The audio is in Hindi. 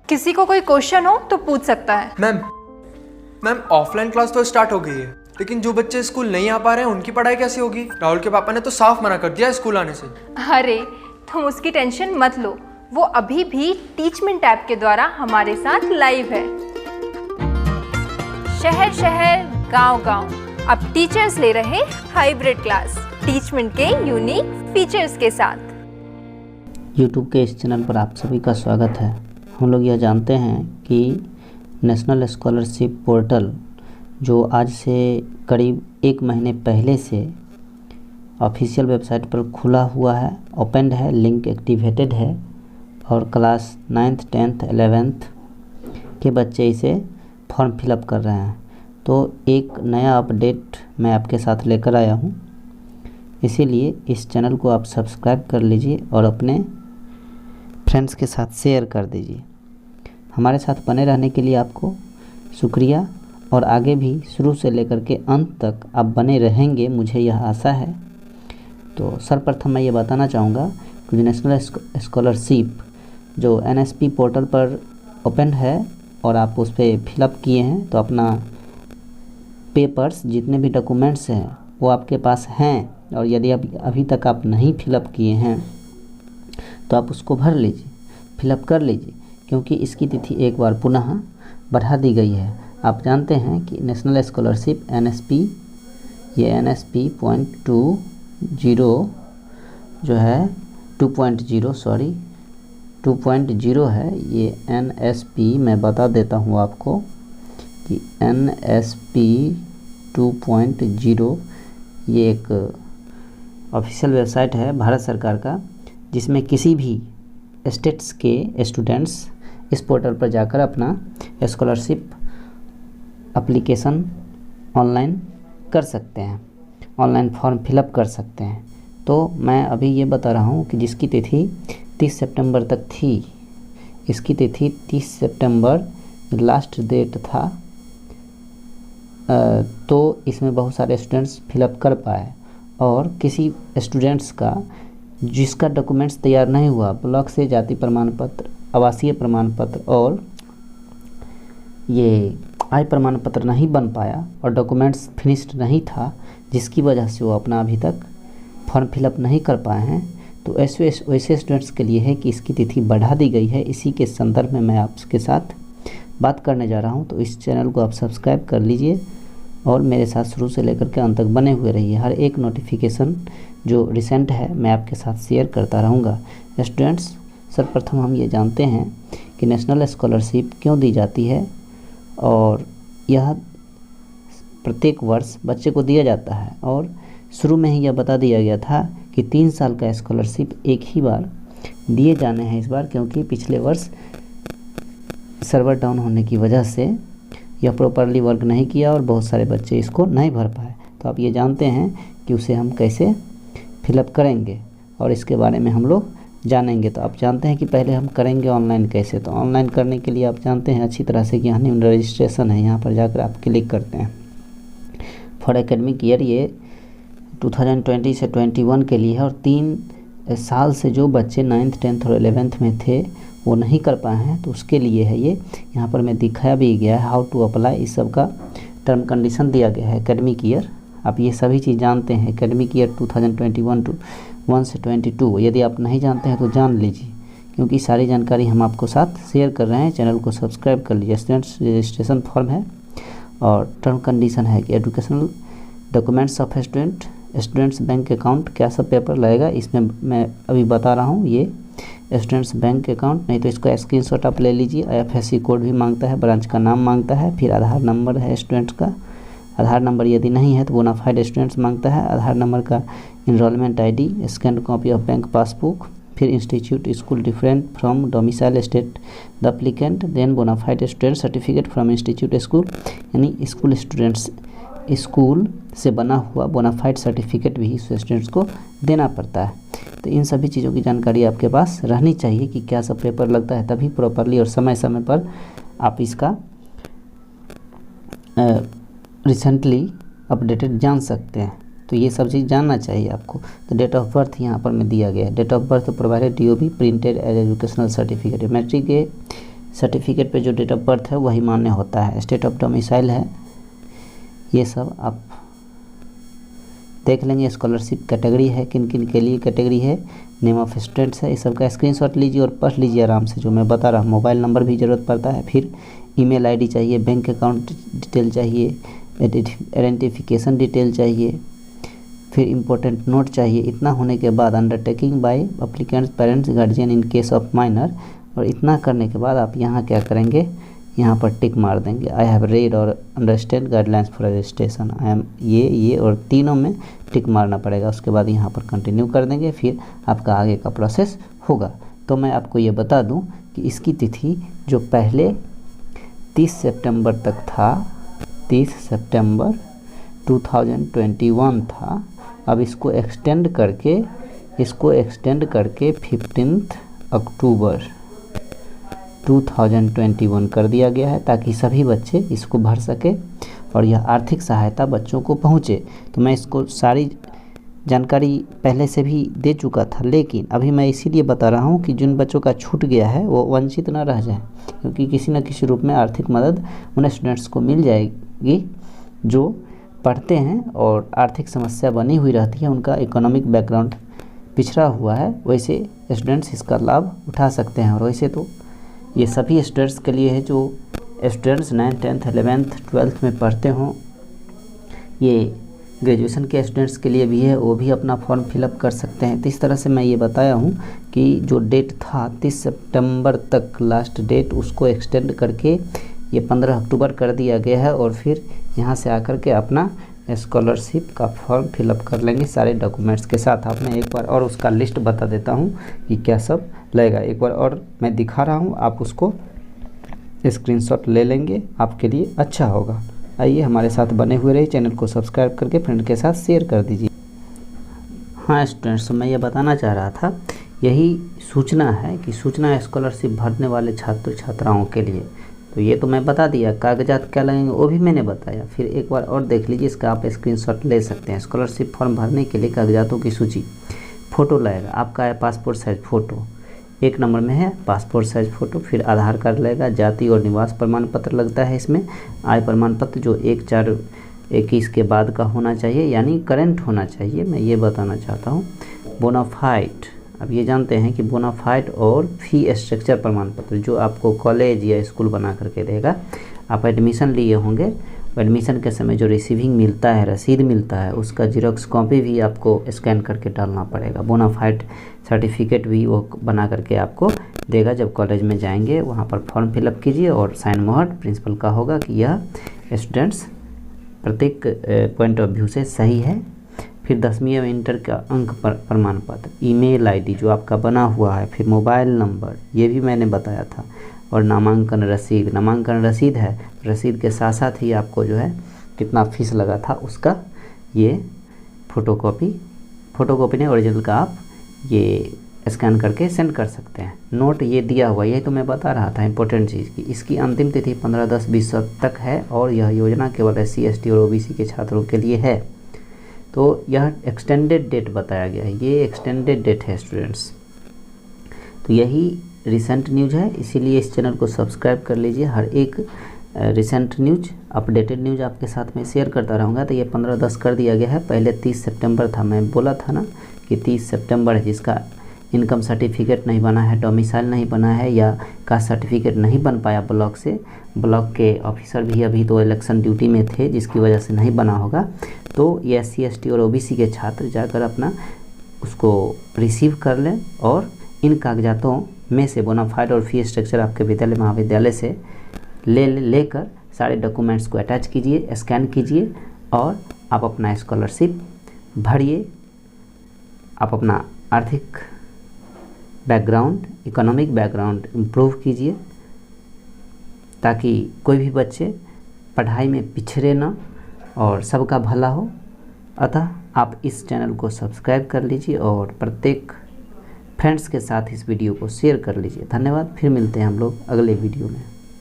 किसी को कोई क्वेश्चन हो तो पूछ सकता है। मैम ऑफलाइन क्लास तो स्टार्ट हो गई है, लेकिन जो बच्चे स्कूल नहीं आ पा रहे हैं उनकी पढ़ाई कैसे होगी? राहुल के पापा ने तो साफ मना कर दिया स्कूल आने से। अरे तुम उसकी टेंशन मत लो, वो अभी भी टीचमेंट ऐप के द्वारा हमारे साथ लाइव है। शहर शहर गांव गांव अब टीचर्स ले रहे हाइब्रिड क्लास टीचमेंट के यूनिक फीचर्स के साथ। यूट्यूब के इस चैनल पर आप सभी का स्वागत है। हम लोग यह जानते हैं कि नेशनल स्कॉलरशिप पोर्टल जो आज से करीब 1 महीने पहले से ऑफिशियल वेबसाइट पर खुला हुआ है, ओपन है, लिंक एक्टिवेटेड है और क्लास 9th 10th 11th के बच्चे इसे फॉर्म फिलअप कर रहे हैं। तो एक नया अपडेट मैं आपके साथ लेकर आया हूँ, इसीलिए इस चैनल को आप सब्सक्राइब कर लीजिए और अपने फ्रेंड्स के साथ शेयर कर दीजिए। हमारे साथ बने रहने के लिए आपको शुक्रिया और आगे भी शुरू से लेकर के अंत तक आप बने रहेंगे, मुझे यह आशा है। तो सर्वप्रथम मैं ये बताना चाहूँगा कि जो नेशनल स्कॉलरशिप जो NSP पोर्टल पर ओपन है और आप उस पर फिलअप किए हैं, तो अपना पेपर्स जितने भी डॉक्यूमेंट्स हैं वो आपके पास हैं, और यदि अभी तक आप नहीं फिलअप किए हैं तो आप उसको भर लीजिए, फिलअप कर लीजिए, क्योंकि इसकी तिथि एक बार पुनः बढ़ा दी गई है। आप जानते हैं कि नेशनल स्कॉलरशिप NSP ये NSP.20 जो है 2.0 है। ये NSP मैं बता देता हूँ आपको कि NSP 2.0 ये एक ऑफिशियल वेबसाइट है भारत सरकार का, जिसमें किसी भी स्टेट्स के स्टूडेंट्स इस पोर्टल पर जाकर अपना स्कॉलरशिप एप्लीकेशन ऑनलाइन कर सकते हैं, ऑनलाइन फॉर्म फिलअप कर सकते हैं। तो मैं अभी ये बता रहा हूँ कि जिसकी तिथि 30 सितंबर तक थी, इसकी तिथि 30 सितंबर लास्ट डेट था, तो इसमें बहुत सारे स्टूडेंट्स फिलअप कर पाए। और किसी स्टूडेंट्स का जिसका डॉक्यूमेंट्स तैयार नहीं हुआ, ब्लॉक से जाति प्रमाण पत्र, आवासीय प्रमाण पत्र और ये आय प्रमाण पत्र नहीं बन पाया और डॉक्यूमेंट्स फिनिश्ड नहीं था, जिसकी वजह से वो अपना अभी तक फॉर्म फिलअप नहीं कर पाए हैं, तो ऐसे स्टूडेंट्स के लिए है कि इसकी तिथि बढ़ा दी गई है। इसी के संदर्भ में मैं आपके साथ बात करने जा रहा हूं। तो इस चैनल को आप सब्सक्राइब कर लीजिए और मेरे साथ शुरू से लेकर के अंत तक बने हुए रहिए। हर एक नोटिफिकेशन जो रिसेंट है मैं आपके साथ शेयर करता रहूँगा। स्टूडेंट्स, सर्वप्रथम हम ये जानते हैं कि नेशनल स्कॉलरशिप क्यों दी जाती है, और यह प्रत्येक वर्ष बच्चे को दिया जाता है। और शुरू में ही यह बता दिया गया था कि 3 साल का स्कॉलरशिप एक ही बार दिए जाने हैं इस बार, क्योंकि पिछले वर्ष सर्वर डाउन होने की वजह से यह प्रॉपरली वर्क नहीं किया और बहुत सारे बच्चे इसको नहीं भर पाए। तो आप ये जानते हैं कि उसे हम कैसे फिलअप करेंगे और इसके बारे में हम लोग जानेंगे। तो आप जानते हैं कि पहले हम करेंगे ऑनलाइन कैसे। तो ऑनलाइन करने के लिए आप जानते हैं अच्छी तरह से कि यहाँ रजिस्ट्रेशन है, यहाँ पर जाकर आप क्लिक करते हैं। फॉर एकेडमिक ईयर ये 2020 से 21 के लिए है, और 3 साल से जो बच्चे 9th 10th और 11th में थे वो नहीं कर पाए हैं, तो उसके लिए है ये। यहाँ पर मैं दिखाया भी गया है हाउ टू अप्लाई, इस सब का टर्म कंडीशन दिया गया है। एकेडमिक ईयर आप ये सभी चीज़ जानते हैं, एकेडमिक ईयर 2021 से 22। यदि आप नहीं जानते हैं तो जान लीजिए, क्योंकि सारी जानकारी हम आपको साथ शेयर कर रहे हैं। चैनल को सब्सक्राइब कर लीजिए। स्टूडेंट्स रजिस्ट्रेशन फॉर्म है और टर्म कंडीशन है कि educational documents of students bank account क्या सब पेपर लगेगा, इसमें मैं अभी बता रहा हूँ। ये स्टूडेंट्स बैंक अकाउंट, नहीं तो इसको स्क्रीनशॉट आप ले लीजिए। IFSC कोड भी मांगता है, ब्रांच का नाम मांगता है, फिर आधार नंबर है स्टूडेंट्स का। आधार नंबर यदि नहीं है तो बोनाफाइड स्टूडेंट्स मांगता है। आधार नंबर का enrolment ID, scan copy of bank passbook, फिर institute school different from domicile state the applicant, then bonafide student certificate from institute school, यानी स्कूल स्टूडेंट्स स्कूल से बना हुआ बोनाफाइड सर्टिफिकेट भी स्टूडेंट्स को देना पड़ता है। तो इन सभी चीज़ों की जानकारी आपके पास रहनी चाहिए कि क्या सब पेपर लगता है, तभी प्रॉपरली और समय समय पर आप इसका रिसेंटली अपडेटेड जान सकते हैं। तो ये सब चीज़ जानना चाहिए आपको। तो डेट ऑफ बर्थ यहाँ पर में दिया गया है। Date of birth provided DOB printed as educational certificate. Matric के सर्टिफिकेट पे जो डेट ऑफ बर्थ है वही मान्य होता है। स्टेट ऑफ डोमिसाइल है, ये सब आप देख लेंगे। स्कॉलरशिप कैटेगरी है, किन किन के लिए कैटेगरी है, नेम ऑफ स्टूडेंट्स है, ये सब का स्क्रीनशॉट लीजिए और पढ़ लीजिए आराम से जो मैं बता रहा हूँ। मोबाइल नंबर भी ज़रूरत पड़ता है, फिर ईमेल आईडी चाहिए, बैंक अकाउंट डिटेल चाहिए, आइडेंटिफिकेशन डिटेल चाहिए, फिर इम्पोर्टेंट नोट चाहिए। इतना होने के बाद undertaking bye applicants parents guardian in case of minor, और इतना करने के बाद आप यहाँ क्या करेंगे, यहाँ पर टिक मार देंगे। आई हैव रेड और understand guidelines for registration, I am ये और तीनों में टिक मारना पड़ेगा। उसके बाद यहाँ पर कंटिन्यू कर देंगे, फिर आपका आगे का प्रोसेस होगा। तो मैं आपको ये बता दूं कि इसकी तिथि जो पहले 30 सितंबर तक था, 30 सितंबर 2021 था, अब इसको एक्सटेंड करके 15 अक्टूबर 2021 कर दिया गया है, ताकि सभी बच्चे इसको भर सके और यह आर्थिक सहायता बच्चों को पहुँचे। तो मैं इसको सारी जानकारी पहले से भी दे चुका था, लेकिन अभी मैं इसीलिए बता रहा हूँ कि जिन बच्चों का छूट गया है वो वंचित न रह जाए, क्योंकि किसी न किसी रूप में आर्थिक मदद उन स्टूडेंट्स को मिल जाएगी जो पढ़ते हैं और आर्थिक समस्या बनी हुई रहती है, उनका इकोनॉमिक बैकग्राउंड पिछड़ा हुआ है, वैसे स्टूडेंट्स इसका लाभ उठा सकते हैं। और वैसे तो ये सभी स्टूडेंट्स के लिए है जो students 9th 10th 11th 12th में पढ़ते हों। ये ग्रेजुएशन के स्टूडेंट्स के लिए भी है, वो भी अपना फॉर्म फिलअप कर सकते हैं। तो इस तरह से मैं ये बताया हूँ कि जो डेट था 30 सितंबर तक लास्ट डेट, उसको एक्सटेंड करके ये 15 अक्टूबर कर दिया गया है, और फिर यहाँ से आकर के अपना स्कॉलरशिप का फॉर्म फिलअप कर लेंगे सारे डॉक्यूमेंट्स के साथ। आप मैं एक बार और उसका लिस्ट बता देता हूँ कि क्या सब लगेगा। एक बार और मैं दिखा रहा हूँ, आप उसको स्क्रीनशॉट ले लेंगे, आपके लिए अच्छा होगा। आइए हमारे साथ बने हुए रहिए, चैनल को सब्सक्राइब करके फ्रेंड के साथ शेयर कर दीजिए। हाँ स्टूडेंट्स, मैं ये बताना चाह रहा था, यही सूचना है कि सूचना स्कॉलरशिप भरने वाले छात्र छात्राओं के लिए। तो ये तो मैं बता दिया, कागजात क्या लगेंगे वो भी मैंने बताया। फिर एक बार और देख लीजिए, इसका आप स्क्रीनशॉट ले सकते हैं। स्कॉलरशिप फॉर्म भरने के लिए कागजातों की सूची, फ़ोटो लगेगा, आपका है पासपोर्ट साइज़ फ़ोटो, 1 नंबर में है पासपोर्ट साइज़ फ़ोटो, फिर आधार कार्ड लगेगा, जाति और निवास प्रमाण पत्र लगता है इसमें, आय प्रमाण पत्र जो 1/4/21 के बाद का होना चाहिए, यानी करंट होना चाहिए, मैं ये बताना चाहता हूँ। बोनाफाइड, अब ये जानते हैं कि बोनाफाइड और फी स्ट्रक्चर प्रमाण पत्र जो आपको कॉलेज या स्कूल बना करके देगा। आप एडमिशन लिए होंगे, एडमिशन के समय जो रिसीविंग मिलता है, रसीद मिलता है, उसका जीरोक्स कॉपी भी आपको स्कैन करके डालना पड़ेगा। बोनाफाइड सर्टिफिकेट भी वो बना करके आपको देगा। जब कॉलेज में जाएंगे वहाँ पर फॉर्म फिलअप कीजिए और साइन मोहर प्रिंसिपल का होगा कि यह स्टूडेंट्स प्रत्येक पॉइंट ऑफ व्यू से सही है। फिर 10वीं और इंटर का अंक प्रमाण पत्र, ईमेल आईडी जो आपका बना हुआ है, फिर मोबाइल नंबर, ये भी मैंने बताया था, और नामांकन रसीद। नामांकन रसीद है, रसीद के साथ साथ ही आपको जो है कितना फीस लगा था उसका ये फ़ोटोकॉपी नहीं, ओरिजिनल का आप ये स्कैन करके सेंड कर सकते हैं। नोट ये दिया हुआ, यही तो मैं बता रहा था इंपॉर्टेंट चीज़ की। इसकी अंतिम तिथि 15/10/20 तक है, और यह योजना केवल SC ST और OBC के छात्रों के लिए है। तो यह एक्सटेंडेड डेट बताया गया है, ये एक्सटेंडेड डेट है स्टूडेंट्स। तो यही रिसेंट न्यूज़ है, इसीलिए इस चैनल को सब्सक्राइब कर लीजिए। हर एक रिसेंट न्यूज, अपडेटेड न्यूज़ आपके साथ में शेयर करता रहूँगा। तो ये 15/10 कर दिया गया है, पहले 30 सितंबर था। मैं बोला था ना कि 30 सितंबर है, जिसका इनकम सर्टिफिकेट नहीं बना है, डोमिसाइल नहीं बना है, या कास्ट सर्टिफिकेट नहीं बन पाया ब्लॉक से, ब्लॉक के ऑफिसर भी अभी तो इलेक्शन ड्यूटी में थे जिसकी वजह से नहीं बना होगा, तो ये SC ST और OBC के छात्र जाकर अपना उसको रिसीव कर लें, और इन कागजातों में से बोनाफाइड और फी स्ट्रक्चर आपके विद्यालय महाविद्यालय से लेकर सारे डॉक्यूमेंट्स को अटैच कीजिए, स्कैन कीजिए, और आप अपना स्कॉलरशिप भरिए। आप अपना आर्थिक बैकग्राउंड, इकोनॉमिक बैकग्राउंड इम्प्रूव कीजिए, ताकि कोई भी बच्चे पढ़ाई में पिछड़े ना और सबका भला हो। अतः आप इस चैनल को सब्सक्राइब कर लीजिए और प्रत्येक फ्रेंड्स के साथ इस वीडियो को शेयर कर लीजिए। धन्यवाद, फिर मिलते हैं हम लोग अगले वीडियो में।